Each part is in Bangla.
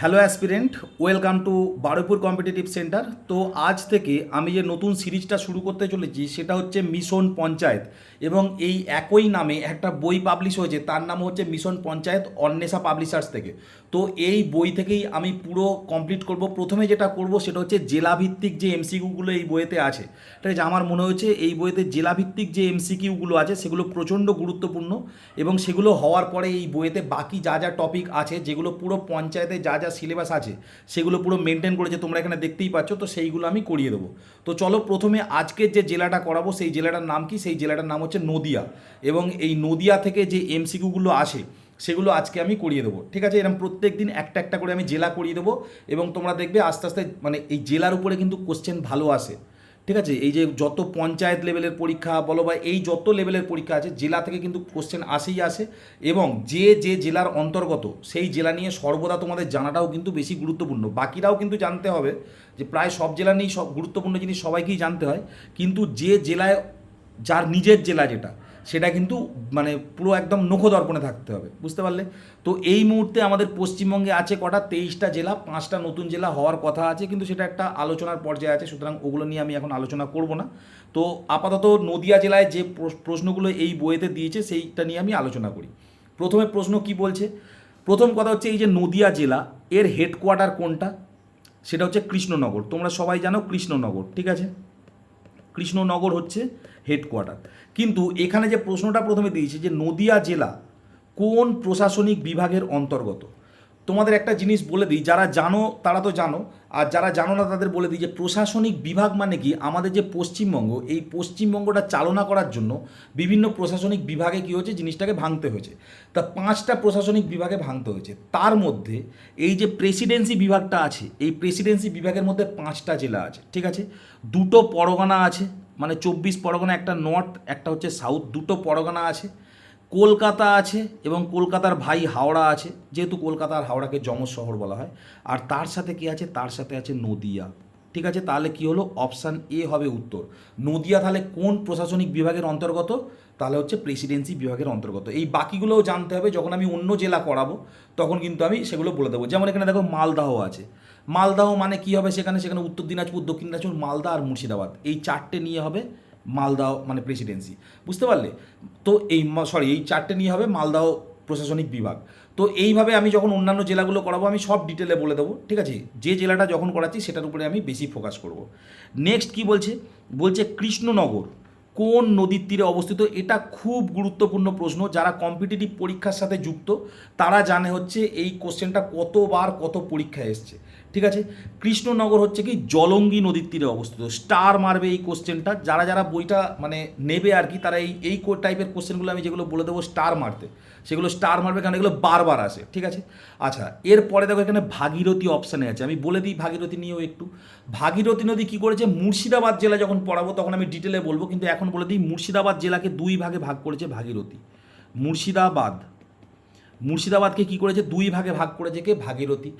Hello aspirant, welcome to Baruipur competitive centre. তো আজ থেকে আমি যে নতুন সিরিজটা শুরু করতে চলেছি সেটা হচ্ছে মিশন পঞ্চায়েত, এবং এই একই নামে একটা বই পাবলিশ হয়েছে, তার নাম হচ্ছে মিশন পঞ্চায়েত অন্বেষা পাবলিশার্স থেকে। তো এই বই থেকেই আমি পুরো কমপ্লিট করব। প্রথমে যেটা করব সেটা হচ্ছে জেলাভিত্তিক যে এমসিকিউগুলো এই বইয়েতে আছে, ঠিক আছে। আমার মনে হচ্ছে এই বইতে জেলাভিত্তিক যে এমসিকিউগুলো আছে সেগুলো প্রচণ্ড গুরুত্বপূর্ণ, এবং সেগুলো হওয়ার পরে এই বইয়েতে বাকি যা যা টপিক আছে, যেগুলো পুরো পঞ্চায়েতে যা যা সিলেবাস আছে সেগুলো পুরো মেনটেন করেছে, তোমরা এখানে দেখতেই পাচ্ছ। তো সেইগুলো আমি করিয়ে দেবো। তো চলো, প্রথমে আজকের যে জেলাটা করাবো সেই জেলাটার নাম কি? সেই জেলাটার নাম হচ্ছে নদিয়া, এবং এই নদিয়া থেকে যে এমসিকিউগুলো আসে সেগুলো আজকে আমি করিয়ে দেবো, ঠিক আছে। এরকম প্রত্যেক দিন একটা একটা করে আমি জেলা করিয়ে দেবো, এবং তোমরা দেখবে আস্তে আস্তে মানে এই জেলার উপরে কিন্তু কোশ্চেন ভালো আসে, ঠিক আছে। এই যে যত পঞ্চায়েত লেভেলের পরীক্ষা বলো বা এই যত লেভেলের পরীক্ষা আছে, জেলা থেকে কিন্তু কোশ্চেন আসেই আসে, এবং যে যে জেলার অন্তর্গত সেই জেলা নিয়ে সর্বদা তোমাদের জানাটাও কিন্তু বেশি গুরুত্বপূর্ণ। বাকিরাও কিন্তু জানতে হবে, যে প্রায় সব জেলা নিয়েই সব গুরুত্বপূর্ণ জিনিস সবাইকেই জানতে হয়, কিন্তু যে জেলায় যার নিজের জেলা যেটা, সেটা কিন্তু মানে পুরো একদম নখদর্পণে থাকতে হবে, বুঝতে পারলে। তো এই মুহূর্তে আমাদের পশ্চিমবঙ্গে আছে কটা? 23টা জেলা, 5টা নতুন জেলা হওয়ার কথা আছে, কিন্তু সেটা একটা আলোচনার পর্যায়ে আছে, সুতরাং ওগুলো নিয়ে আমি এখন আলোচনা করব না। তো আপাতত নদিয়া জেলায় যে প্রশ্নগুলো এই বইয়েতে দিয়েছে সেইটা নিয়ে আমি আলোচনা করি। প্রথমে প্রশ্ন কি বলছে? প্রথম কথা হচ্ছে, এই যে নদিয়া জেলা, এর হেডকোয়ার্টার কোনটা? সেটা হচ্ছে কৃষ্ণনগর। তোমরা সবাই জানো কৃষ্ণনগর, ঠিক আছে। কৃষ্ণনগর হচ্ছে হেডকোয়ার্টার। কিন্তু এখানে যে প্রশ্নটা প্রথমে দিয়েছে, যে নদিয়া জেলা কোন প্রশাসনিক বিভাগের অন্তর্গত। তোমাদের একটা জিনিস বলে দিই, যারা জানো তারা তো জানো, আর যারা জানো না তাদের বলে দিই যে প্রশাসনিক বিভাগ মানে কি। আমাদের যে পশ্চিমবঙ্গ, এই পশ্চিমবঙ্গটা চালনা করার জন্য বিভিন্ন প্রশাসনিক বিভাগে কী হয়েছে, জিনিসটাকে ভাঙতে হয়েছে। তা 5টা প্রশাসনিক বিভাগে ভাঙতে হয়েছে। তার মধ্যে এই যে প্রেসিডেন্সি বিভাগটা আছে, এই প্রেসিডেন্সি বিভাগের মধ্যে 5টা জেলা আছে, ঠিক আছে। দুটো পরগনা আছে, মানে 24 পরগনা, একটা নর্থ একটা হচ্ছে সাউথ, দুটো পরগনা আছে। কলকাতা আছে, এবং কলকাতার ভাই হাওড়া আছে, যেহেতু কলকাতা আর হাওড়াকে যমজ শহর বলা হয়। আর তার সাথে কি আছে? তার সাথে আছে নদিয়া, ঠিক আছে। তাহলে কি হলো? অপশান এ হবে উত্তর। নদিয়া তাহলে কোন প্রশাসনিক বিভাগের অন্তর্গত? তাহলে হচ্ছে প্রেসিডেন্সি বিভাগের অন্তর্গত। এই বাকিগুলোও জানতে হবে, যখন আমি অন্য জেলা করাবো তখন কিন্তু আমি সেগুলো বলে দেবো। যেমন এখানে দেখো মালদাহ আছে, মালদাহ মানে কি হবে? সেখানে সেখানে উত্তর দিনাজপুর, দক্ষিণ দিনাজপুর, মালদা আর মুর্শিদাবাদ, এই 4টে নিয়ে হবে মালদাহ মানে প্রেসিডেন্সি, বুঝতে পারলে। তো এই এই 4টে নিয়ে হবে মালদাহ প্রশাসনিক বিভাগ। তো এইভাবে আমি যখন অন্যান্য জেলাগুলো করাবো আমি সব ডিটেলে বলে দেবো, ঠিক আছে। যে জেলাটা যখন করাচ্ছি সেটার উপরে আমি বেশি ফোকাস করব। নেক্সট কি বলছে? বলছে কৃষ্ণনগর কোন নদীর তীরে অবস্থিত। এটা খুব গুরুত্বপূর্ণ প্রশ্ন, যারা কম্পিটিটিভ পরীক্ষার সাথে যুক্ত তারা জানে হচ্ছে এই কোশ্চেনটা কতবার কত পরীক্ষায় এসছে, ঠিক আছে। কৃষ্ণনগর হচ্ছে কি জলঙ্গি নদীর তীরে অবস্থিত। স্টার মারবে এই কোশ্চেনটা, যারা যারা বইটা মানে নেবে আর কি, তারা এই এই টাইপের কোশ্চেনগুলো আমি যেগুলো বলে দেবো স্টার মারতে, সেগুলো স্টার মারবে, কারণ এগুলো বারবার আসে, ঠিক আছে। আচ্ছা, এরপরে দেখো এখানে ভাগীরথী অপশানে আছে, আমি বলে দিই ভাগীরথী নিয়েও একটু। ভাগীরথী নদী কী করেছে? মুর্শিদাবাদ জেলা যখন পড়াবো তখন আমি ডিটেলে বলবো, কিন্তু এখন বলে দিই মুর্শিদাবাদ জেলাকে 2 ভাগে ভাগ করেছে ভাগীরথী। মুর্শিদাবাদ, মুর্শিদাবাদকে কী করেছে? 2 ভাগে ভাগ করেছে কে? ভাগীরথী।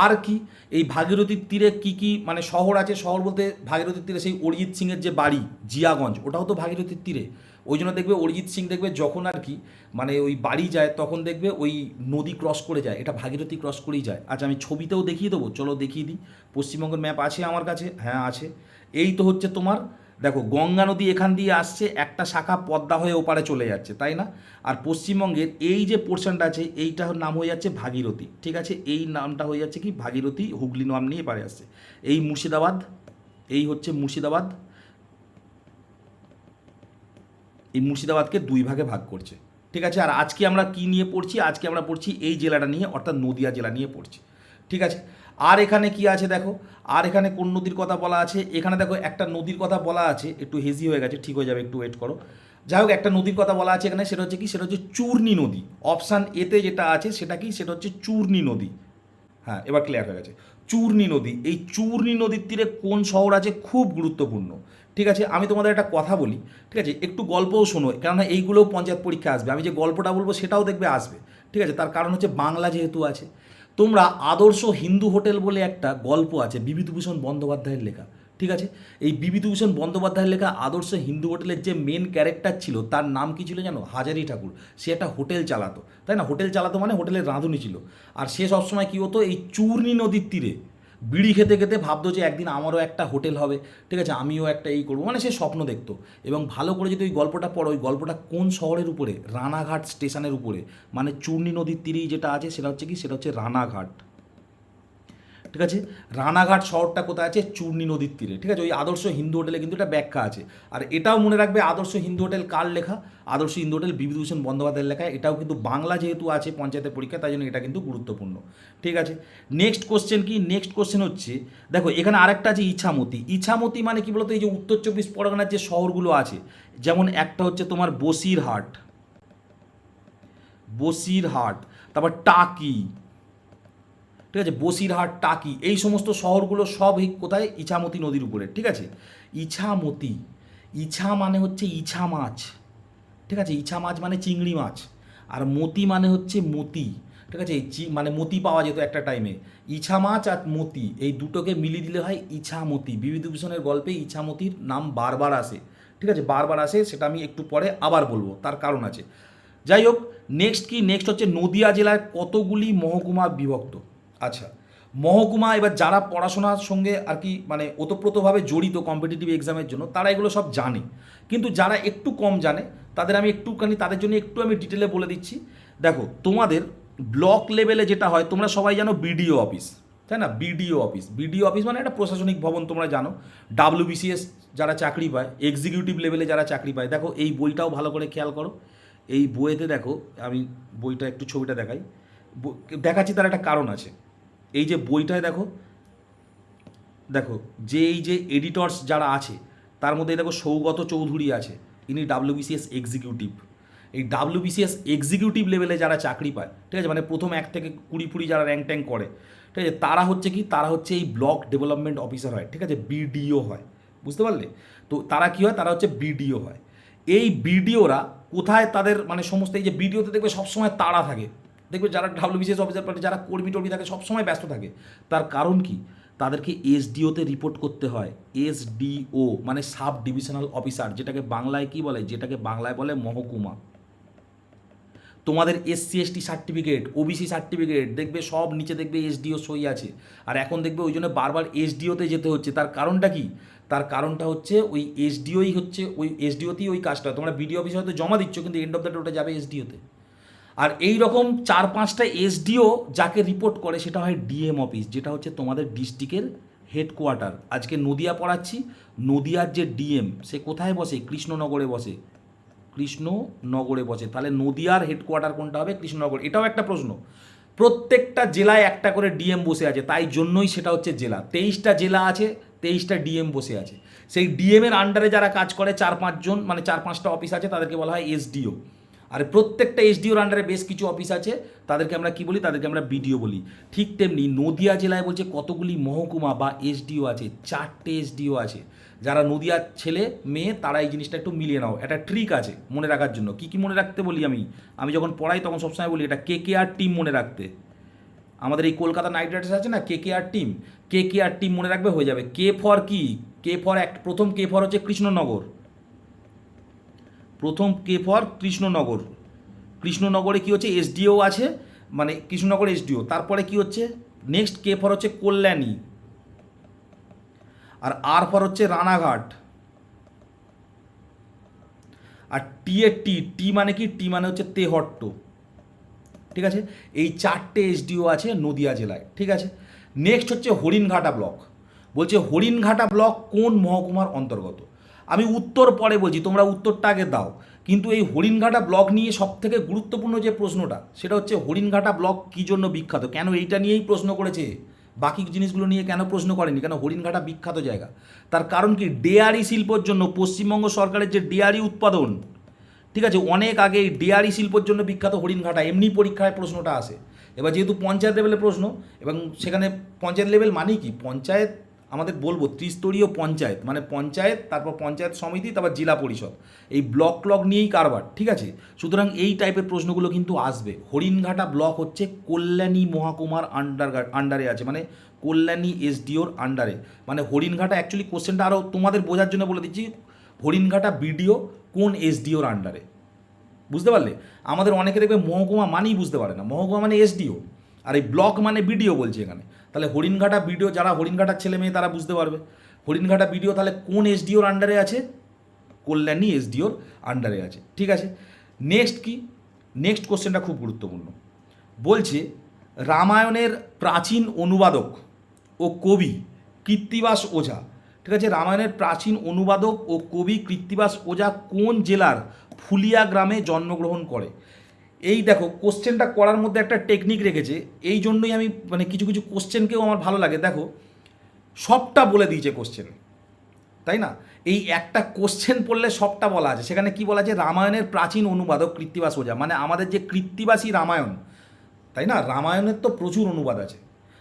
আর কি এই ভাগীরথীর তীরে কি কি মানে শহর আছে? শহর বলতে ভাগীরথীর তীরে সেই অরিজিৎ সিংয়ের যে বাড়ি জিয়াগঞ্জ, ওটাও তো ভাগীরথীর তীরে। ওই জন্য দেখবে অরিজিৎ সিং দেখবে যখন আর কি মানে ওই বাড়ি যায় তখন দেখবে ওই নদী ক্রস করে যায়, এটা ভাগীরথী ক্রস করেই যায়। আচ্ছা, আমি ছবিতেও দেখিয়ে দেবো, চলো দেখিয়ে দিই। পশ্চিমবঙ্গের ম্যাপ আছে আমার কাছে, হ্যাঁ আছে। এই তো হচ্ছে তোমার, দেখো গঙ্গা নদী এখান দিয়ে আসছে, একটা শাখা পদ্মা হয়ে ওপারে চলে যাচ্ছে, তাই না? আর পশ্চিমবঙ্গের এই যে পোর্শনটা আছে এইটার নাম হয়ে যাচ্ছে ভাগীরথী, ঠিক আছে। এই নামটা হয়ে যাচ্ছে কি ভাগীরথী, হুগলি নাম নিয়ে পারে আসছে। এই মুর্শিদাবাদ, এই হচ্ছে মুর্শিদাবাদ, এই মুর্শিদাবাদকে 2 ভাগে ভাগ করছে, ঠিক আছে। আর আজকে আমরা কি নিয়ে পড়ছি? আজকে আমরা পড়ছি এই জেলাটা নিয়ে, অর্থাৎ নদিয়া জেলা নিয়ে পড়ছি, ঠিক আছে। আর এখানে কি আছে দেখো, আর এখানে কোন নদীর কথা বলা আছে? এখানে দেখো একটা নদীর কথা বলা আছে, একটু হেজি হয়ে গেছে, ঠিক হয়ে যাবে, একটু ওয়েট করো। যাই হোক, একটা নদীর কথা বলা আছে এখানে, সেটা হচ্ছে কি? সেটা হচ্ছে চূর্ণী নদী। অপশান এতে যেটা আছে সেটা কি? সেটা হচ্ছে চূর্ণী নদী। হ্যাঁ, এবার ক্লিয়ার হয়ে গেছে। চূর্ণী নদী, এই চূর্ণী নদীর তীরে কোন শহর আছে? খুব গুরুত্বপূর্ণ, ঠিক আছে। আমি তোমাদের একটা কথা বলি, ঠিক আছে, একটু গল্পও শোনো, কেননা এইগুলোও পঞ্চায়েত পরীক্ষা আসবে। আমি যে গল্পটা বলবো সেটাও দেখবে আসবে, ঠিক আছে। তার কারণ হচ্ছে বাংলা যেহেতু আছে। তোমরা আদর্শ হিন্দু হোটেল বলে একটা গল্প আছে বিভূতিভূষণ বন্দ্যোপাধ্যায়ের লেখা, ঠিক আছে। এই বিভূতিভূষণ বন্দ্যোপাধ্যায়ের লেখা আদর্শ হিন্দু হোটেলের যে মেন ক্যারেক্টার ছিল তার নাম কি ছিল জানো? হাজারি ঠাকুর। সে একটা হোটেল চালাতো, তাই না? হোটেল চালাতো মানে হোটেলের রাঁধুনি ছিল। আর সে সবসময় কী হতো, এই চূর্ণী নদীর তীরে বিড়ি খেতে খেতে ভাবতো যে একদিন আমারও একটা হোটেল হবে, ঠিক আছে, আমিও একটা এই করবো, মানে সে স্বপ্ন দেখতো। এবং ভালো করে যদি ওই গল্পটা পড়ো, ওই গল্পটা কোন শহরের উপরে? রানাঘাট স্টেশনের উপরে, মানে চূর্ণী নদীর তীরেই যেটা আছে সেটা হচ্ছে কি, সেটা হচ্ছে রানাঘাট। ঠিক আছে, রানাঘাট শহরটা কোথায় আছে? চূর্ণী নদীর তীরে। ঠিক আছে, ওই আদর্শ হিন্দু হোটেলে কিন্তু এটা ব্যাখ্যা আছে। আর এটাও মনে রাখবে, আদর্শ হিন্দু হোটেল কার লেখা? আদর্শ হিন্দু হোটেল বিভূতিভূষণ বন্দ্যোপাধ্যায়ের লেখা। এটাও কিন্তু বাংলা যেহেতু আছে পঞ্চায়েতের পরীক্ষা, তাই জন্য এটা কিন্তু গুরুত্বপূর্ণ। ঠিক আছে, নেক্সট কোশ্চেন কি? নেক্সট কোশ্চেন হচ্ছে, দেখো এখানে আরেকটা আছে ইছামতি। ইছামতি মানে কি বলতো? এই যে উত্তর চব্বিশ পরগনার যে শহরগুলো আছে, যেমন একটা হচ্ছে তোমার বসিরহাট, বসিরহাট, তারপর টাকি, ঠিক আছে, বসিরহাট, টাকি, এই সমস্ত শহরগুলো সব কোথায়? ইছামতি নদীর উপরে। ঠিক আছে, ইছামতি, ইছা মানে হচ্ছে ইছা মাছ, ঠিক আছে, ইছা মাছ মানে চিংড়ি মাছ, আর মতি মানে হচ্ছে মতি। ঠিক আছে, মানে মতি পাওয়া যেত একটা টাইমে। ইছা মাছ আর মতি, এই দুটোকে মিলিয়ে দিলে হয় ইছামতি। বিভূতিভূষণের গল্পে ইছামতির নাম বারবার আসে। ঠিক আছে, বারবার আসে, সেটা আমি একটু পরে আবার বলবো, তার কারণ আছে। যাই হোক, নেক্সট কি? নেক্সট হচ্ছে নদিয়া জেলায় কতগুলি মহকুমা বিভক্ত? আচ্ছা, মহকুমা, এবার যারা পড়াশোনার সঙ্গে আর কি মানে ওতপ্রোতভাবে জড়িত কম্পিটিটিভ এক্সামের জন্য, তারা এগুলো সব জানে। কিন্তু যারা একটু কম জানে তাদের আমি একটুখানি, তাদের জন্য একটু আমি ডিটেলে বলে দিচ্ছি। দেখো, তোমাদের ব্লক লেভেলে যেটা হয়, তোমরা সবাই জানো বিডিও অফিস, তাই না? বিডিও অফিস, বিডিও অফিস মানে একটা প্রশাসনিক ভবন, তোমরা জানো। ডাব্লিউবিসিএস যারা চাকরি পায়, এক্সিকিউটিভ লেভেলে যারা চাকরি পায়, দেখো এই বইটাও ভালো করে খেয়াল করো। এই বইয়েতে দেখো, আমি বইটা একটু ছবিটা দেখাই, দেখাচ্ছি, তার একটা কারণ আছে। এই যে বইটায় দেখো, দেখো যে এই যে এডিটর্স যারা আছে, তার মধ্যে দেখো সৌগত চৌধুরী আছে, ইনি ডাব্লিউবিসিএস এক্সিকিউটিভ। এই ডাব্লিউবিসিএস এক্সিকিউটিভ লেভেলে যারা চাকরি পায়, ঠিক আছে, মানে প্রথম 1 থেকে 20 যারা র্যাঙ্ক ট্যাঙ্ক করে, ঠিক আছে, তারা হচ্ছে কি, তারা হচ্ছে এই ব্লক ডেভেলপমেন্ট অফিসার হয়, ঠিক আছে, বিডিও হয়। বুঝতে পারলে? তো তারা কী হয়? তারা হচ্ছে বিডিও হয়। এই বিডিওরা কোথায় তাদের মানে সমস্ত, এই যে বিডিওতে দেখবে সবসময় তাড়া থাকে, দেখবে যারা ডাব্লিউবিসিএস অফিসার পার্টি যারা কর্মী টর্মী থাকে সবসময় ব্যস্ত থাকে। তার কারণ কি? তাদেরকে এসডিওতে রিপোর্ট করতে হয়। এসডিও মানে সাব ডিভিশনাল অফিসার, যেটাকে বাংলায় কি বলে? যেটাকে বাংলায় বলে মহকুমা। তোমাদের SC ST certificate, OBC certificate দেখবে সব নিচে দেখবে এসডিও সই আছে। আর এখন দেখবে ওই জন্য বারবার এসডিওতে যেতে হচ্ছে। তার কারণটা কি? তার কারণটা হচ্ছে ওই এসডিওই হচ্ছে, ওই এসডিওতেই ওই কাজটা। তোমরা বিডিও অফিসে হয়তো জমা দিচ্ছ, কিন্তু এন্ড অফ দ্য ডে ওটা যাবে এসডিওতে। আর এই রকম 4-5টা এসডিও যাকে রিপোর্ট করে সেটা হয় ডিএম অফিস, যেটা হচ্ছে তোমাদের ডিস্ট্রিক্টের হেডকোয়ার্টার। আজকে নদিয়া পড়াচ্ছি, নদিয়ার যে ডিএম সে কোথায় বসে? কৃষ্ণনগরে বসে, কৃষ্ণনগরে বসে। তাহলে নদিয়ার হেডকোয়ার্টার কোনটা হবে? কৃষ্ণনগর। এটাও একটা প্রশ্ন। প্রত্যেকটা জেলায় একটা করে ডিএম বসে আছে, তাই জন্যই সেটা হচ্ছে জেলা। 23টা জেলা আছে, 23টা ডিএম বসে আছে। সেই ডিএমের আন্ডারে যারা কাজ করে 4-5 জন, মানে 4-5টা অফিস আছে, তাদেরকে বলা হয় এসডিও। আর প্রত্যেকটা এসডিওর আন্ডারে বেশ কিছু অফিস আছে, তাদেরকে আমরা কি বলি? তাদেরকে আমরা বিডিও বলি। ঠিক তেমনি নদিয়া জেলায় বলছে কতগুলি মহকুমা বা এসডিও আছে? 4টে এসডিও আছে। যারা নদিয়ার ছেলে মেয়ে তারা এই জিনিসটা একটু মিলিয়ে নাও, একটা ট্রিক আছে মনে রাখার জন্য। কী কী মনে রাখতে বলি আমি যখন পড়াই তখন সবসময় বলি এটা কেকেআর টিম মনে রাখতে। আমাদের এই কলকাতা নাইট রাইডার্স আছে না, কেকেআর টিম, কেকেআর টিম মনে রাখবে, হয়ে যাবে। কে ফর কি? কে ফর প্রথম কে ফর হচ্ছে কৃষ্ণনগর, প্রথম কে ফর কৃষ্ণনগর। কৃষ্ণনগরে কি হচ্ছে? এসডিও আছে, মানে কৃষ্ণনগর এসডিও। তারপরে কি হচ্ছে? নেক্সট কে ফর হচ্ছে কল্যাণী, আর আর ফর হচ্ছে রানাঘাট, আর টি এর টি মানে কি? টি মানে হচ্ছে তেহট্ট। ঠিক আছে, এই 4টে এসডিও আছে নদিয়া জেলায়। ঠিক আছে, নেক্সট হচ্ছে হরিণঘাটা ব্লক। বলছে হরিণঘাটা ব্লক কোন মহকুমার অন্তর্গত? আমি উত্তর পরে বলছি, তোমরা উত্তরটা আগে দাও। কিন্তু এই হরিণঘাটা ব্লক নিয়ে সবথেকে গুরুত্বপূর্ণ যে প্রশ্নটা, সেটা হচ্ছে হরিণঘাটা ব্লক কী জন্য বিখ্যাত? কেন এইটা নিয়েই প্রশ্ন করেছে, বাকি জিনিসগুলো নিয়ে কেন প্রশ্ন করেনি? কেন হরিণঘাটা বিখ্যাত জায়গা? তার কারণ কি? ডেয়ারি শিল্পর জন্য পশ্চিমবঙ্গ সরকারের যে ডেয়ারি উৎপাদন, ঠিক আছে, অনেক আগে এই ডেয়ারি শিল্পর জন্য বিখ্যাত হরিণঘাটা। এমনি পরীক্ষায় প্রশ্নটা আসে। এবার যেহেতু পঞ্চায়েত লেভেলের প্রশ্ন, এবং সেখানে পঞ্চায়েত লেভেল মানেই কি? পঞ্চায়েত আমাদের বলবো ত্রিস্তরীয় পঞ্চায়েত, মানে পঞ্চায়েত, তারপর পঞ্চায়েত সমিতি, তারপর জেলা পরিষদ, এই ব্লক ক্লক নিয়েই কারবার, ঠিক আছে। সুতরাং এই টাইপের প্রশ্নগুলো কিন্তু আসবে। হরিণঘাটা ব্লক হচ্ছে কল্যাণী মহকুমার আন্ডারে আছে, মানে কল্যাণী এসডিওর আন্ডারে, মানে হরিণঘাটা অ্যাকচুয়ালি কোশ্চেনটা আরও তোমাদের বোঝার জন্য বলে দিচ্ছি, হরিণঘাটা বিডিও কোন এসডিওর আন্ডারে, বুঝতে পারলে। আমাদের অনেকে দেখবে মহকুমা মানেই বুঝতে পারে না, মহকুমা মানে এসডিও, আর এই ব্লক মানে বিডিও বলছে এখানে। তাহলে হরিণঘাটা বিডিও, যারা হরিণঘাটার ছেলে মেয়ে তারা বুঝতে পারবে হরিণঘাটা বিডিও তাহলে কোন এসডিওর আন্ডারে আছে, কল্যাণী এসডিওর আন্ডারে আছে, ঠিক আছে। নেক্সট কি, নেক্সট কোশ্চেনটা খুব গুরুত্বপূর্ণ, বলছে রামায়ণের প্রাচীন অনুবাদক ও কবি কৃত্তিবাস ওঝা, ঠিক আছে, রামায়ণের প্রাচীন অনুবাদক ও কবি কৃত্তিবাস ওঝা কোন জেলার ফুলিয়া গ্রামে জন্মগ্রহণ করে। এই দেখো কোশ্চেনটা করার মধ্যে একটা টেকনিক রেখেছে, এই জন্যই আমি মানে কিছু কিছু কোশ্চেনকেও আমার ভালো লাগে। দেখো সবটা বলে দিয়েছে কোশ্চেন, তাই না। এই একটা কোশ্চেন পড়লে সবটা বলা আছে। সেখানে কি বলা আছে, রামায়ণের প্রাচীন অনুবাদক কৃত্তিবাস ওঝা, মানে আমাদের যে কৃত্তিবাসী রামায়ণ, তাই না, রামায়ণের তো প্রচুর অনুবাদ আছে।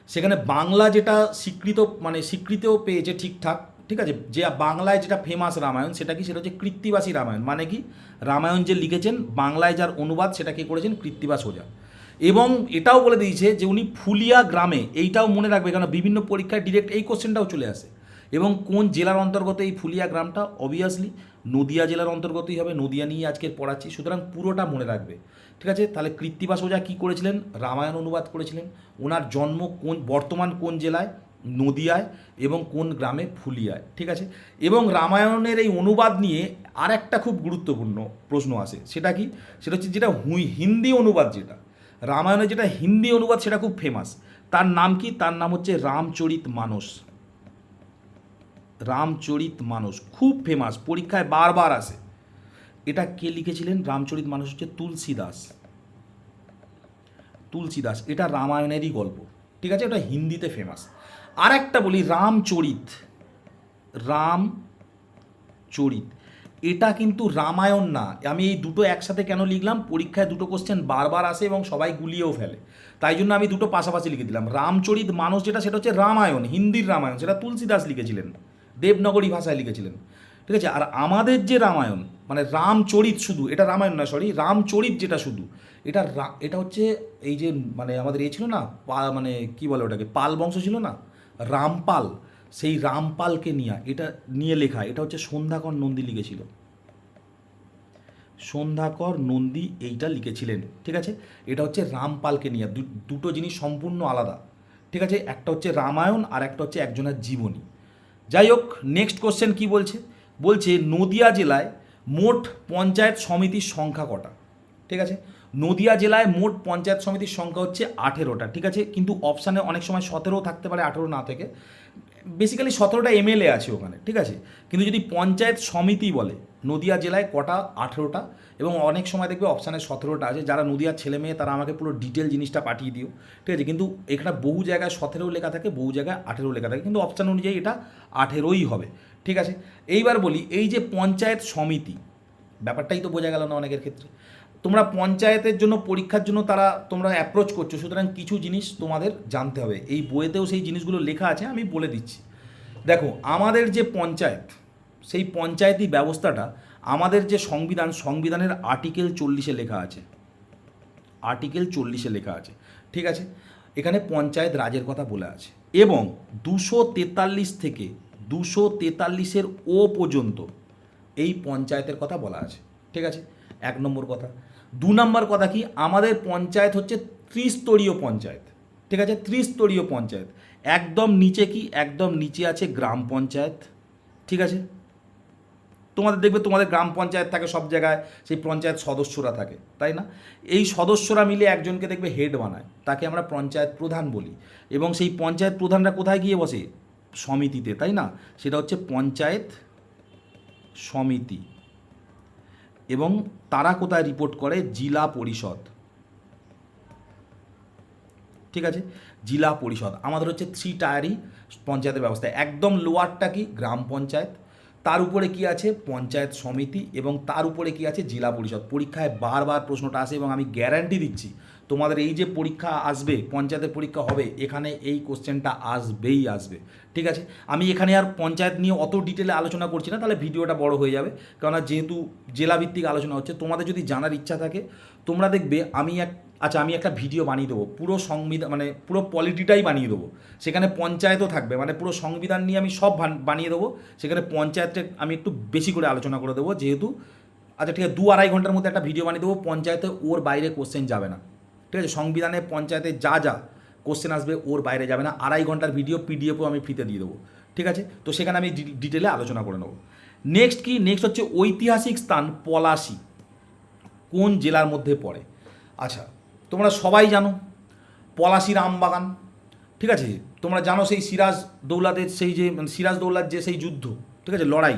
সেখানে বাংলা যেটা স্বীকৃত, মানে স্বীকৃতিও পেয়েছে ঠিকঠাক, ঠিক আছে, যে বাংলায় যেটা ফেমাস রামায়ণ সেটা কি, সেটা হচ্ছে কৃত্তিবাসী রামায়ণ। মানে কি, রামায়ণ যে লিখেছেন বাংলায় যার অনুবাদ সেটা কে করেছেন, কৃত্তিবাস ওঝা। এবং এটাও বলে দিয়েছে যে উনি ফুলিয়া গ্রামে, এইটাও মনে রাখবে কারণ বিভিন্ন পরীক্ষায় ডিরেক্ট এই কোশ্চেনটাও চলে আসে। এবং কোন জেলার অন্তর্গত এই ফুলিয়া গ্রামটা, অবভিয়াসলি নদিয়া জেলার অন্তর্গতই হবে, নদিয়া নিয়ে আজকে পড়াচ্ছি, সুতরাং পুরোটা মনে রাখবে, ঠিক আছে। তাহলে কৃত্তিবাস ওঝা কী করেছিলেন, রামায়ণ অনুবাদ করেছিলেন। ওনার জন্ম কোন, বর্তমান কোন জেলায়, নদিয়ায়, এবং কোন গ্রামে, ফুলিয়ায়, ঠিক আছে। এবং রামায়ণের এই অনুবাদ নিয়ে আর একটা খুব গুরুত্বপূর্ণ প্রশ্ন আসে, সেটা কি, সেটা হচ্ছে যেটা হিন্দি অনুবাদ, যেটা রামায়ণের যেটা হিন্দি অনুবাদ সেটা খুব ফেমাস, তার নাম কি, তার নাম হচ্ছে রামচরিত মানস। রামচরিত মানস খুব ফেমাস, পরীক্ষায় বারবার আসে। এটা কে লিখেছিলেন, রামচরিত মানস হচ্ছে তুলসীদাস। তুলসীদাস, এটা রামায়ণেরই গল্প, ঠিক আছে, এটা হিন্দিতে ফেমাস। আর একটা বলি, রামচরিত, রামচরিত এটা কিন্তু রামায়ণ না। আমি এই দুটো একসাথে কেন লিখলাম, পরীক্ষায় দুটো কোশ্চেন বারবার আসে এবং সবাই গুলিয়েও ফেলে, তাই জন্য আমি দুটো পাশাপাশি লিখে দিলাম। রামচরিত মানস যেটা, সেটা হচ্ছে রামায়ণ, হিন্দির রামায়ণ, সেটা তুলসীদাস লিখেছিলেন, দেবনগরী ভাষায় লিখেছিলেন, ঠিক আছে। আর আমাদের যে রামায়ণ, মানে রামচরিত শুধু, এটা রামায়ণ না, সরি, রামচরিত যেটা শুধু, এটা এটা হচ্ছে এই যে মানে আমাদের ছিল না, মানে কি বলে ওটাকে, পাল বংশ ছিল না, রামপাল, সেই রামপালকে নিয়ে এটা নিয়ে লেখা। এটা হচ্ছে সন্ধ্যাকর নন্দী লিখেছিল, সন্ধ্যাকর নন্দী এইটা লিখেছিলেন, ঠিক আছে। এটা হচ্ছে রামপালকে নিয়ে, দুটো জিনিস সম্পূর্ণ আলাদা, ঠিক আছে। একটা হচ্ছে রামায়ণ আর একটা হচ্ছে একজনের জীবনী। যাই হোক, নেক্সট কোশ্চেন কি বলছে, বলছে নদিয়া জেলায় মোট পঞ্চায়েত সমিতির সংখ্যা কটা, ঠিক আছে। নদিয়া জেলায় মোট পঞ্চায়েত সমিতির সংখ্যা হচ্ছে 18টা, ঠিক আছে, কিন্তু অপশানে অনেক সময় 17 থাকতে পারে, 18 না থেকে, বেসিক্যালি 17টা এমএলএ আছে ওখানে, ঠিক আছে। কিন্তু যদি পঞ্চায়েত সমিতি বলে, নদিয়া জেলায় কটা, 18টা, এবং অনেক সময় দেখবে অপশানে 17টা আছে। যারা নদিয়ার ছেলে মেয়ে তারা আমাকে পুরো ডিটেল জিনিসটা পাঠিয়ে দিও, ঠিক আছে। কিন্তু এখানে বহু জায়গায় 17 লেখা থাকে, বহু জায়গায় 18 লেখা থাকে, কিন্তু অপশান অনুযায়ী এটা 18ই হবে, ঠিক আছে। এইবার বলি, এই যে পঞ্চায়েত সমিতি, ব্যাপারটাই তো বোঝা গেল না অনেকের ক্ষেত্রে। তোমরা পঞ্চায়েতের জন্য পরীক্ষার জন্য তোমরা অ্যাপ্রোচ করছো, সুতরাং কিছু জিনিস তোমাদের জানতে হবে। এই বইয়েতেও সেই জিনিসগুলো লেখা আছে, আমি বলে দিচ্ছি। দেখো আমাদের যে পঞ্চায়েত, সেই পঞ্চায়েতি ব্যবস্থাটা আমাদের যে সংবিধানের আর্টিকেল 40-এ লেখা আছে, আর্টিকেল 40-এ লেখা আছে, ঠিক আছে। এখানে পঞ্চায়েত রাজের কথা বলে আছে, এবং 243 থেকে 243-এর ও পর্যন্ত এই পঞ্চায়েতের কথা বলা আছে, ঠিক আছে, 1 নম্বর কথা। 2 নম্বর কথা কি, আমাদের পঞ্চায়েত হচ্ছে ত্রিস্তরীয় পঞ্চায়েত, ঠিক আছে, ত্রিস্তরীয় পঞ্চায়েত। একদম নিচে কি, একদম নিচে আছে গ্রাম পঞ্চায়েত, ঠিক আছে। তোমাদের দেখবে তোমাদের গ্রাম পঞ্চায়েত থাকে সব জায়গায়, সেই পঞ্চায়েত সদস্যরা থাকে, তাই না। এই সদস্যরা মিলে একজনকে দেখবে হেড বানায়, তাকে আমরা পঞ্চায়েত প্রধান বলি। এবং সেই পঞ্চায়েত প্রধানরা কোথায় গিয়ে বসে, সমিতিতে, তাই না, সেটা হচ্ছে পঞ্চায়েত সমিতি। এবং তারা কোথায় রিপোর্ট করে, জেলা পরিষদ, ঠিক আছে, জেলা পরিষদ। আমাদের হচ্ছে 3 টায়ারই পঞ্চায়েতের ব্যবস্থা। একদম লোয়ারটা কি, গ্রাম পঞ্চায়েত, তার উপরে কি আছে, পঞ্চায়েত সমিতি, এবং তার উপরে কি আছে, জেলা পরিষদ। পরীক্ষায় বারবার প্রশ্নটা আসে এবং আমি গ্যারান্টি দিচ্ছি তোমাদের এই যে পরীক্ষা আসবে, পঞ্চায়েতের পরীক্ষা হবে, এখানে এই কোশ্চেনটা আসবেই আসবে। ঠিক আছে, আমি এখানে আর পঞ্চায়েত নিয়ে অত ডিটেলে আলোচনা করছি না, তাহলে ভিডিওটা বড় হয়ে যাবে। কেননা যেহেতু জেলাভিত্তিক আলোচনা হচ্ছে, তোমাদের যদি জানার ইচ্ছা থাকে তোমরা দেখবে আমি একটা ভিডিও বানিয়ে দেবো, পুরো সংবিধান মানে পুরো পলিটিটাই বানিয়ে দেবো, সেখানে পঞ্চায়েতও থাকবে, মানে পুরো সংবিধান নিয়ে আমি সব বানিয়ে দেবো, সেখানে পঞ্চায়েতটা আমি একটু বেশি করে আলোচনা করে দেবো। যেহেতু আচ্ছা ঠিক আছে, 2-2.5 ঘন্টার মধ্যে একটা ভিডিও বানিয়ে দেবো, পঞ্চায়েতে ওর বাইরে কোশ্চেন যাবে না। ঠিক আছে, সংবিধানে পঞ্চায়েতে যা যা কোশ্চেন আসবে ওর বাইরে যাবে না। 2.5 ঘন্টার ভিডিও পিডিএফও আমি ফ্রিতে দিয়ে দেবো। ঠিক আছে, তো সেখানে আমি ডিটেলে আলোচনা করে নেবো। নেক্সট হচ্ছে ঐতিহাসিক স্থান পলাশী কোন জেলার মধ্যে পড়ে? আচ্ছা, তোমরা সবাই জানো পলাশীর আমবাগান। ঠিক আছে, তোমরা জানো সেই সিরাজদৌল্লাদের সেই যে সিরাজদৌল্লার যে সেই যুদ্ধ, ঠিক আছে, লড়াই,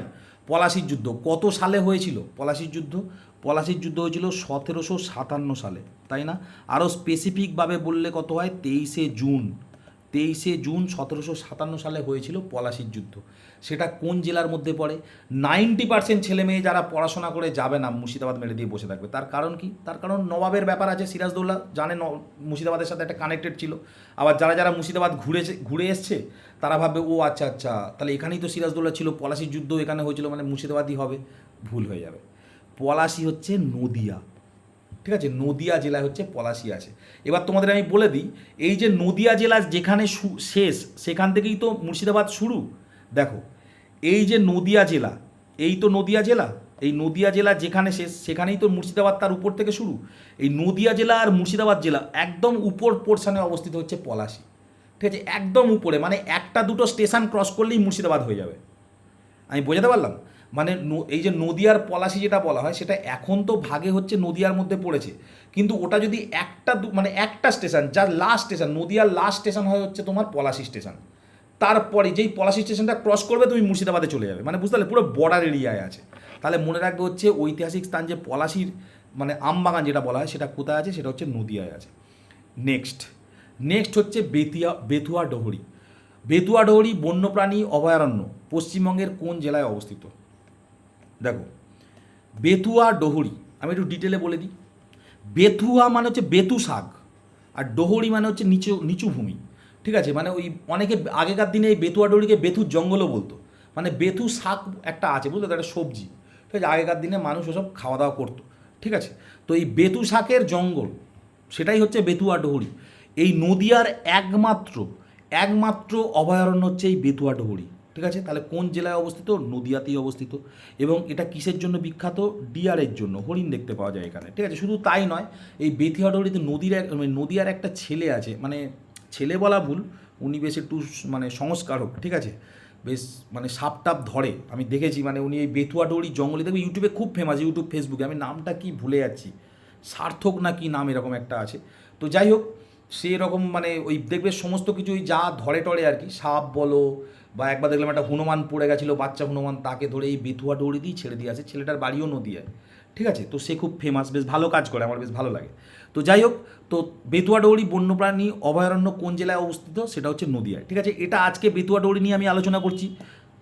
পলাশীর যুদ্ধ কত সালে হয়েছিল? পলাশীর যুদ্ধ হয়েছিল 1757 সালে, তাই না? আরও স্পেসিফিকভাবে বললে কত হয়? 23শে জুন 1757 সালে হয়েছিল পলাশীর যুদ্ধ। সেটা কোন জেলার মধ্যে পড়ে? 90% ছেলে মেয়ে যারা পড়াশোনা করে যাবে না, মুর্শিদাবাদ মেরে দিয়ে বসে থাকবে। তার কারণ কি? তার কারণ নবাবের ব্যাপার আছে। সিরাজদৌল্লা জানে মুর্শিদাবাদের সাথে একটা কানেক্টেড ছিল। আবার যারা যারা মুর্শিদাবাদ ঘুরে এসছে তারা ভাববে ও আচ্ছা আচ্ছা, তাহলে এখানেই তো সিরাজদৌল্লা ছিল, পলাশীর যুদ্ধ এখানে হয়েছিল, মানে মুর্শিদাবাদই হবে। ভুল হয়ে যাবে। পলাশী হচ্ছে নদিয়া। ঠিক আছে, নদিয়া জেলায় হচ্ছে পলাশী আছে। এবার তোমাদের আমি বলে দিই, এই যে নদিয়া জেলা যেখানে শেষ, সেখান থেকেই তো মুর্শিদাবাদ শুরু। দেখো, এই যে নদিয়া জেলা, এই তো নদিয়া জেলা, এই নদিয়া জেলা যেখানে শেষ সেখানেই তো মুর্শিদাবাদ তার উপর থেকে শুরু। এই নদিয়া জেলা আর মুর্শিদাবাদ জেলা একদম উপর পোর্শনে অবস্থিত হচ্ছে পলাশী। ঠিক আছে, একদম উপরে, মানে একটা দুটো স্টেশন ক্রস করলেই মুর্শিদাবাদ হয়ে যাবে। আমি বোঝাতে পারলাম? মানে এই যে নদিয়ার পলাশী যেটা বলা হয়, সেটা এখন তো ভাগে হচ্ছে নদিয়ার মধ্যে পড়েছে, কিন্তু ওটা যদি একটা স্টেশন, যার লাস্ট স্টেশন, নদিয়ার লাস্ট স্টেশন হয় হচ্ছে তোমার পলাশী স্টেশন, তারপরে যেই পলাশী স্টেশনটা ক্রস করবে তুমি মুর্শিদাবাদে চলে যাবে। মানে বুঝতে পারলে, পুরো বর্ডার এরিয়ায় আছে। তাহলে মনে রাখবে হচ্ছে ঐতিহাসিক স্থান যে পলাশীর মানে আমবাগান যেটা বলা হয়, সেটা কোথায় আছে? সেটা হচ্ছে নদিয়ায় আছে। নেক্সট হচ্ছে বেতুয়া ডোহরি। বেতুয়া ডোহরি বন্যপ্রাণী অভয়ারণ্য পশ্চিমবঙ্গের কোন জেলায় অবস্থিত? দেখো, বেতুয়া ডোহরি আমি একটু ডিটেলে বলে দিই। বেতুয়া মানে হচ্ছে বেতু শাক, আর ডোহরি মানে হচ্ছে নিচু ভূমি। ঠিক আছে, মানে ওই অনেকে আগেকার দিনে এই বেতুয়া ডোহরিকে বেতুর জঙ্গলও বলতো। মানে বেতু শাক একটা আছে, বুঝলো তো, একটা সবজি। ঠিক আছে, আগেকার দিনে মানুষ ওসব খাওয়া দাওয়া করতো। ঠিক আছে, তো এই বেতু শাকের জঙ্গল, সেটাই হচ্ছে বেতুয়া ডোহরি। এই নদিয়ার একমাত্র অভয়ারণ্য হচ্ছে এই বেতুয়া ডোহরি। ঠিক আছে, তাহলে কোন জেলায় অবস্থিত? নদিয়াতেই অবস্থিত। এবং এটা কিসের জন্য বিখ্যাত? ডিয়ারের জন্য। হরিণ দেখতে পাওয়া যায় এখানে। ঠিক আছে, শুধু তাই নয়, এই বেতুয়া ডোহরিতে নদিয়ার একটা ছেলে আছে, মানে ছেলে বলা ভুল, উনি বেশ একটু মানে সংস্কারক। ঠিক আছে, বেশ মানে সাপ টাপ ধরে, আমি দেখেছি। মানে উনি এই বেতুয়া ডোহরি জঙ্গলে, দেখবে ইউটিউবে খুব ফেমাস, ইউটিউব ফেসবুকে, আমি নামটা কি ভুলে যাচ্ছি, সার্থক না কি নাম এরকম একটা আছে। তো যাই হোক, সেই রকম মানে ওই দেখবে সমস্ত কিছু ওই যা ধরে টরে আর কি, সাপ বলো, বা একবার দেখলাম একটা হনুমান পড়ে গেছিলো, বাচ্চা হনুমান, তাকে ধরে এই বেতুয়া ডোহরি দিয়ে ছেড়ে দিয়ে আসে। ছেলেটার বাড়িও নদিয়ায়। ঠিক আছে, তো সে খুব ফেমাস, বেশ ভালো কাজ করে, আমার বেশ ভালো লাগে। তো যাই হোক, তো বেতুয়া ডোহরি বন্যপ্রাণী অভয়ারণ্য কোন জেলায় অবস্থিত? সেটা হচ্ছে নদিয়ায়। ঠিক আছে, এটা আজকে বেতুয়া ডোহরি নিয়ে আমি আলোচনা করছি,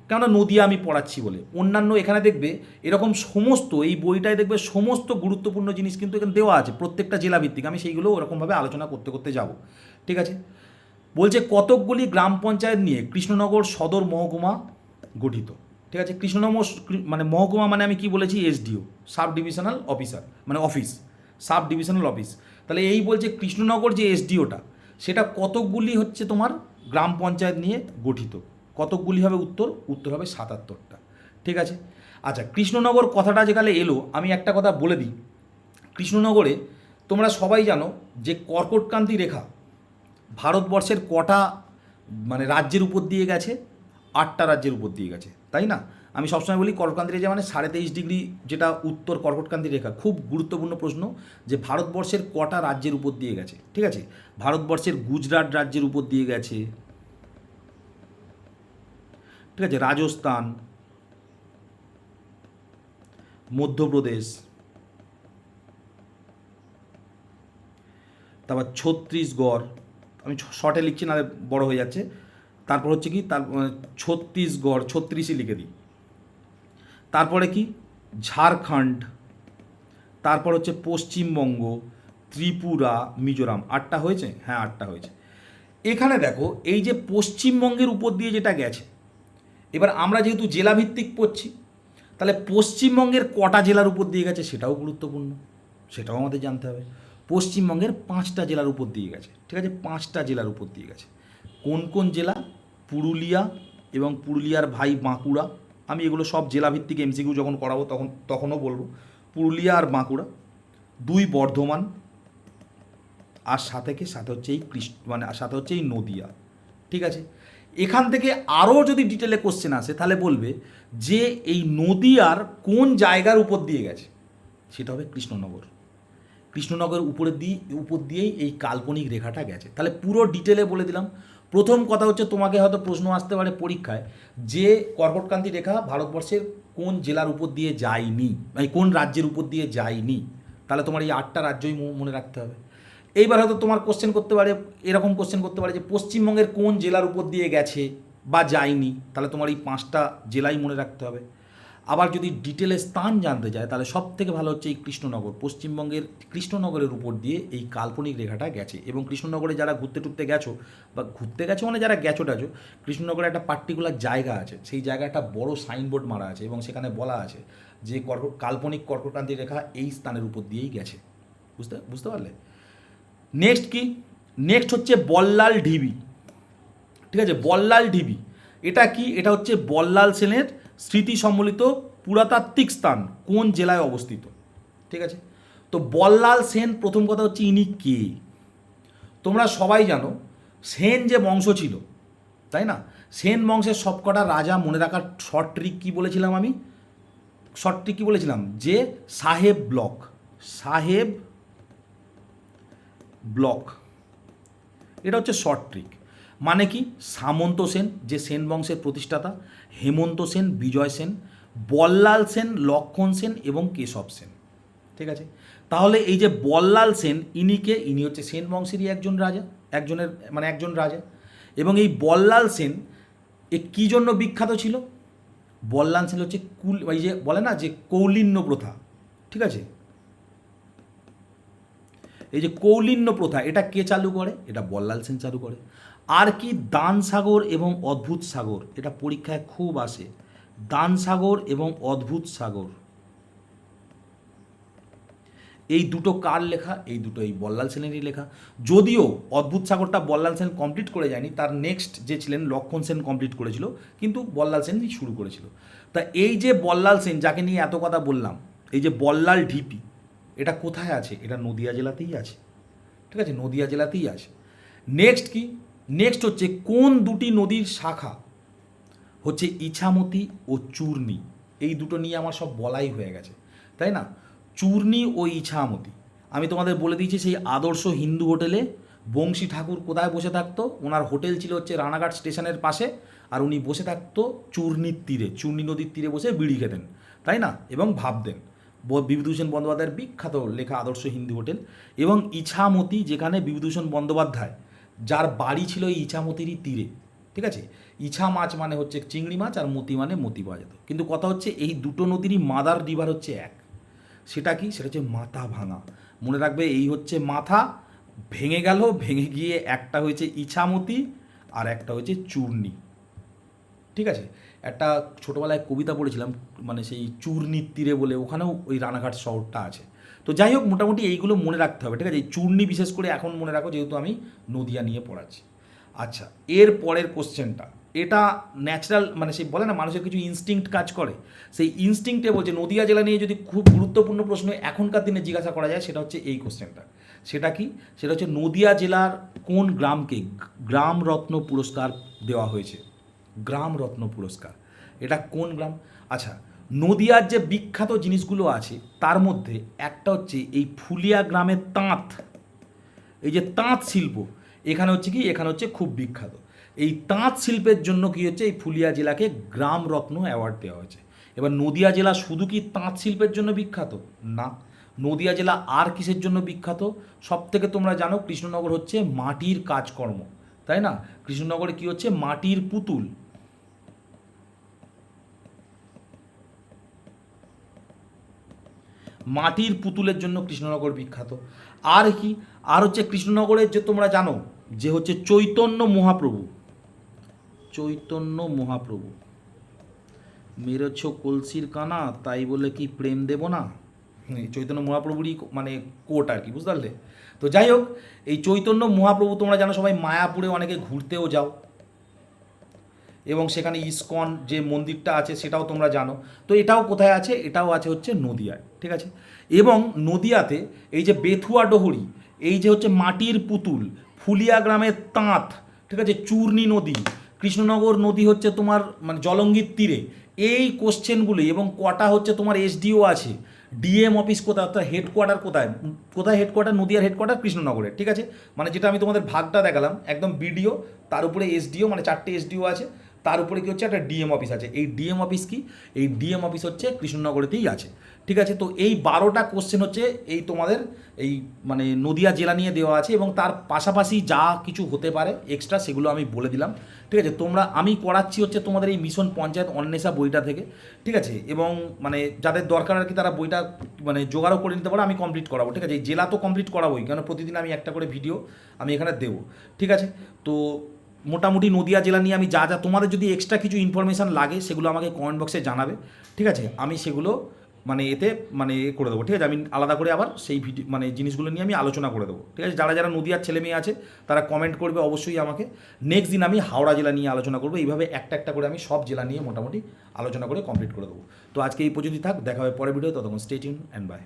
কেননা নদিয়া আমি পড়াচ্ছি বলে। অন্যান্য এখানে দেখবে এরকম সমস্ত, এই বইটায় দেখবে সমস্ত গুরুত্বপূর্ণ জিনিস কিন্তু এখানে দেওয়া আছে, প্রত্যেকটা জেলা ভিত্তিক। আমি সেইগুলো ওরকমভাবে আলোচনা করতে করতে যাব। ঠিক আছে, বলছে কতকগুলি গ্রাম পঞ্চায়েত নিয়ে কৃষ্ণনগর সদর মহকুমা গঠিত। ঠিক আছে, কৃষ্ণনগর মানে মহকুমা মানে আমি কি বলেছি? এসডিও, সাব ডিভিশনাল অফিসার, মানে অফিস, সাব ডিভিশনাল অফিস। তাহলে এই বলছে কৃষ্ণনগর যে এসডিওটা, সেটা কতকগুলি হচ্ছে তোমার গ্রাম পঞ্চায়েত নিয়ে গঠিত। কতকগুলি হবে? উত্তর হবে 77টা। ঠিক আছে, আচ্ছা, কৃষ্ণনগর কথাটা যেখানে এলো, আমি একটা কথা বলে দিই। কৃষ্ণনগরে তোমরা সবাই জানো যে কর্কটক্রান্তি রেখা ভারতবর্ষের কটা মানে রাজ্যের উপর দিয়ে গেছে? 8টা রাজ্যের উপর দিয়ে গেছে, তাই না? আমি সবসময় বলি কর্কটক্রান্তি রেখা মানে 23.5 ডিগ্রি, যেটা উত্তর কর্কটক্রান্তি রেখা। খুব গুরুত্বপূর্ণ প্রশ্ন, যে ভারতবর্ষের কটা রাজ্যের উপর দিয়ে গেছে? ঠিক আছে, ভারতবর্ষের গুজরাট রাজ্যের উপর দিয়ে গেছে। ঠিক আছে, রাজস্থান, মধ্যপ্রদেশ, তারপর ছত্তিশগড়, আমি শর্টে লিখছি না, বড় হয়ে যাচ্ছে। তারপর হচ্ছে কি, ছত্তিশগড়, 36ই লিখে দিই। তারপরে কি? ঝাড়খণ্ড, তারপর হচ্ছে পশ্চিমবঙ্গ, ত্রিপুরা, মিজোরাম, 8টা হয়েছে? হ্যাঁ 8টা হয়েছে। এখানে দেখো এই যে পশ্চিমবঙ্গের উপর দিয়ে যেটা গেছে, এবার আমরা যেহেতু জেলাভিত্তিক পড়ছি, তাহলে পশ্চিমবঙ্গের কটা জেলার উপর দিয়ে গেছে সেটাও গুরুত্বপূর্ণ, সেটাও আমাদের জানতে হবে। পশ্চিমবঙ্গের 5টা জেলার উপর দিয়ে গেছে, ঠিক আছে? 5টা জেলার উপর দিয়ে গেছে। কোন কোন জেলা? পুরুলিয়া এবং পুরুলিয়ার ভাই বাঁকুড়া। আমি এগুলো সব জেলাভিত্তিক এমসিকিউ যখন করাবো তখনও বলবো। পুরুলিয়া আর বাঁকুড়া, 2 বর্ধমান, আর সাথে হচ্ছে এই সাথে হচ্ছে এই নদিয়া, ঠিক আছে? এখান থেকে আরও যদি ডিটেলে কোশ্চেন আসে তাহলে বলবে যে এই নদিয়ার কোন জায়গার উপর দিয়ে গেছে, সেটা হবে কৃষ্ণনগর। কৃষ্ণনগরের উপর দিয়েই এই কাল্পনিক রেখাটা গেছে। তাহলে পুরো ডিটেলে বলে দিলাম। প্রথম কথা হচ্ছে, তোমাকে হয়তো প্রশ্ন আসতে পারে পরীক্ষায় যে কর্কটক্রান্তি রেখা ভারতবর্ষের কোন জেলার উপর দিয়ে যায়নি, মানে কোন রাজ্যের উপর দিয়ে যায়নি। তাহলে তোমার এই 8টা রাজ্যই মনে রাখতে হবে। এইবার হয়তো তোমার কোশ্চেন করতে পারে, এরকম কোশ্চেন করতে পারে যে পশ্চিমবঙ্গের কোন জেলার উপর দিয়ে গেছে বা যায়নি, তাহলে তোমার এই 5টা জেলাই মনে রাখতে হবে। আবার যদি ডিটেলে স্থান জানতে চায় তাহলে সব থেকে ভালো হচ্ছে এই কৃষ্ণনগর। পশ্চিমবঙ্গের কৃষ্ণনগরের উপর দিয়ে এই কাল্পনিক রেখাটা গেছে। এবং কৃষ্ণনগরে যারা ঘুরতে গেছো, বা ঘুরতে গেছো মানে যারা গেছো কৃষ্ণনগরে একটা পার্টিকুলার জায়গা আছে, সেই জায়গায় একটা বড় সাইনবোর্ড মারা আছে এবং সেখানে বলা আছে যে কাল্পনিক কর্কটক্রান্তি রেখা এই স্থানের উপর দিয়েই গেছে। বুঝতে পারলে? নেক্সট কি? নেক্সট হচ্ছে বল্লাল ঢিবি, ঠিক আছে? বল্লাল ঢিবি এটা কি? এটা হচ্ছে বল্লাল সেনের স্মৃতি সম্বলিত পুরাতাত্ত্বিক স্থান কোন জেলায় অবস্থিত, ঠিক আছে? তো বল্লাল সেন, প্রথম কথা হচ্ছে ইনি কে? তোমরা সবাই জানো সেন যে বংশ ছিল, তাই না? সেন বংশের সবকটা রাজা মনে রাখার শর্ট ট্রিক কী বলেছিলাম আমি? শর্ট ট্রিক কী বলেছিলাম? যে সাহেব ব্লক, এটা হচ্ছে শর্ট ট্রিক। মানে কি? সামন্ত সেন যে সেন বংশের প্রতিষ্ঠাতা, হেমন্ত সেন, বিজয় সেন, বল্লাল সেন, লক্ষণ সেন এবং কেশব সেন, ঠিক আছে? তাহলে এই যে বল্লাল সেন, ইনি হচ্ছে সেন বংশেরই একজন রাজা। এবং এই বল্লাল সেন কী জন্য বিখ্যাত ছিল? বল্লাল সেন হচ্ছে এই যে বলে না যে কৌলিন্য প্রথা, ঠিক আছে? এই যে কৌলিন্য প্রথা, এটা কে চালু করে? এটা বল্লাল সেন চালু করে। আর কি? দান সাগর এবং অদ্ভুত সাগর, এটা পরীক্ষায় খুব আসে। দান সাগর এবং অদ্ভুত সাগর, এই দুটো কার লেখা? এই দুটো এই বল্লাল সেনেরই লেখা। যদিও অদ্ভুত সাগরটা বল্লাল সেন কমপ্লিট করে যায়নি, তার নেক্সট যে ছিলেন লক্ষণ সেন কমপ্লিট করেছিল, কিন্তু বল্লাল সেনই শুরু করেছিল। তা এই যে বল্লাল সেন যাকে নিয়ে এত কথা বললাম, এই যে বল্লাল ঢিপি, এটা কোথায় আছে? এটা নদিয়া জেলাতেই আছে, ঠিক আছে? নদিয়া জেলাতেই আছে। নেক্সট কি? নেক্সট হচ্ছে কোন দুটি নদীর শাখা? হচ্ছে ইছামতি ও চূর্ণী। এই দুটো নিয়ে আমার সব বলাই হয়ে গেছে, তাই না? চূর্ণী ও ইছামতি। আমি তোমাদের বলে দিয়েছি সেই আদর্শ হিন্দু হোটেলে বংশী ঠাকুর কোথায় বসে থাকতো? ওনার হোটেল ছিল হচ্ছে রানাঘাট স্টেশনের পাশে, আর উনি বসে থাকতো চূর্ণীর তীরে, চূর্ণী নদীর তীরে বসে বিড়ি খেতেন, তাই না? এবং ভাবতেন। বিভূতিভূষণ বন্দ্যোপাধ্যায়ের বিখ্যাত লেখা আদর্শ হিন্দু হোটেল। এবং ইছামতি, যেখানে বিভূতিভূষণ বন্দ্যোপাধ্যায় যার বাড়ি ছিল এই ইছামতিরই তীরে, ঠিক আছে? ইছা মাছ মানে হচ্ছে চিংড়ি মাছ, আর মতি মানে মতি পাওয়া যেত। কিন্তু কথা হচ্ছে এই দুটো নদীরই মাদার রিভার হচ্ছে এক। সেটা কি? সেটা হচ্ছে মাথা ভাঙা। মনে রাখবে, এই হচ্ছে মাথা ভেঙে গেল, ভেঙে গিয়ে একটা হয়েছে ইছামতি আর একটা হচ্ছে চূর্ণী, ঠিক আছে? একটা ছোটোবেলায় কবিতা পড়েছিলাম, মানে সেই চূর্ণীর তীরে বলে, ওখানেও ওই রানাঘাট শহরটা আছে। তো যাই হোক, মোটামুটি এইগুলো মনে রাখতে হবে, ঠিক আছে? এই চূর্ণী বিশেষ করে এখন মনে রাখো, যেহেতু আমি নদিয়া নিয়ে পড়াচ্ছি। আচ্ছা, এর পরের কোশ্চেনটা, এটা ন্যাচারাল, মানে সেই বলে না মানুষের কিছু ইনস্টিংক্ট কাজ করে, সেই ইনস্টিংক্টে বলছে নদিয়া জেলা নিয়ে যদি খুব গুরুত্বপূর্ণ প্রশ্ন এখনকার দিনে জিজ্ঞাসা করা যায়, সেটা হচ্ছে এই কোশ্চেনটা। সেটা কি? সেটা হচ্ছে নদিয়া জেলার কোন গ্রামকে গ্রাম রত্ন পুরস্কার দেওয়া হয়েছে? গ্রাম রত্ন পুরস্কার, এটা কোন গ্রাম? আচ্ছা, নদিয়ার যে বিখ্যাত জিনিসগুলো আছে তার মধ্যে একটা হচ্ছে এই ফুলিয়া গ্রামের তাঁত। এই যে তাঁত শিল্প, এখানে হচ্ছে কি, এখানে হচ্ছে খুব বিখ্যাত। এই তাঁত শিল্পের জন্য কি হচ্ছে, এই ফুলিয়া জেলাকে গ্রাম রত্ন অ্যাওয়ার্ড দেওয়া হয়েছে। এবার নদিয়া জেলা শুধু কি তাঁত শিল্পের জন্য বিখ্যাত? না। নদিয়া জেলা আর কিসের জন্য বিখ্যাত? সব থেকে তোমরা জানো কৃষ্ণনগর হচ্ছে মাটির কাজকর্ম, তাই না? কৃষ্ণনগরে কি হচ্ছে? মাটির পুতুল। মাটির পুতুলের জন্য কৃষ্ণনগর বিখ্যাত। আর কি, আর হচ্ছে কৃষ্ণনগরের যে তোমরা জানো যে হচ্ছে চৈতন্য মহাপ্রভু, চৈতন্য মহাপ্রভু মেরেছ কলসির কানা তাই বলে কি প্রেম দেব না, চৈতন্য মহাপ্রভুরই মানে কোট আর কি, বুঝতে পারলে। তো যাই হোক, এই চৈতন্য মহাপ্রভু তোমরা জানো সবাই মায়াপুরে অনেকে ঘুরতেও যাও, এবং সেখানে ইসকন যে মন্দিরটা আছে সেটাও তোমরা জানো। তো এটাও কোথায় আছে, এটাও আছে হচ্ছে নদিয়ায়, ঠিক আছে। এবং নদিয়াতে এই যে বেথুয়া ডোহরি, এই যে হচ্ছে মাটির পুতুল, ফুলিয়া গ্রামের তাঁত, ঠিক আছে, চূর্ণী নদী, কৃষ্ণনগর নদী হচ্ছে তোমার মানে জলঙ্গির তীরে, এই কোশ্চেনগুলি, এবং কটা হচ্ছে তোমার এসডিও আছে, ডিএম অফিস কোথায়, অর্থাৎ হেডকোয়ার্টার কোথায়, কোথায় হেডকোয়ার্টার, নদিয়ার হেডকোয়ার্টার কৃষ্ণনগরে, ঠিক আছে। মানে যেটা আমি তোমাদের ভাগটা দেখালাম, একদম বিডিও, তার উপরে এসডিও, মানে 4টে এসডিও আছে, তার উপরে কি হচ্ছে একটা ডিএম অফিস আছে। এই ডিএম অফিস কি, এই ডিএম অফিস হচ্ছে কৃষ্ণনগরেতেই আছে, ঠিক আছে। তো এই 12টা কোশ্চেন হচ্ছে এই তোমাদের এই মানে নদিয়া জেলা নিয়ে দেওয়া আছে, এবং তার পাশাপাশি যা কিছু হতে পারে এক্সট্রা সেগুলো আমি বলে দিলাম, ঠিক আছে। তোমরা, আমি করাচ্ছি হচ্ছে তোমাদের এই মিশন পঞ্চায়েত অন্বেষা বইটা থেকে, ঠিক আছে। এবং মানে যাদের দরকার আর কি তারা বইটা মানে জোগাড়ও করে নিতে পারো, আমি কমপ্লিট করাবো, ঠিক আছে। এই জেলা তো কমপ্লিট করাবোই, কারণ প্রতিদিন আমি একটা করে ভিডিও আমি এখানে দেবো, ঠিক আছে। তো মোটামুটি নদিয়া জেলা নিয়ে আমি যা যা তোমাদের যদি এক্সট্রা কিছু ইনফরমেশান লাগে সেগুলো আমাকে কমেন্ট বক্সে জানাবে, ঠিক আছে। আমি সেগুলো মানে এতে মানে এ করে দেবো, ঠিক আছে। আমি আলাদা করে আবার সেই ভিডিও মানে জিনিসগুলো নিয়ে আমি আলোচনা করে দেবো, ঠিক আছে। যারা যারা নদিয়ার ছেলে মেয়ে আছে তারা কমেন্ট করবে অবশ্যই আমাকে। নেক্সট দিন আমি হাওড়া জেলা নিয়ে আলোচনা করবো, এইভাবে একটা একটা করে আমি সব জেলা নিয়ে মোটামুটি আলোচনা করে কমপ্লিট করে দেবো। তো আজকে এই পর্যন্তই থাক, দেখা হবে পরের ভিডিও, ততক্ষণ স্টে টিউন অ্যান্ড বাই।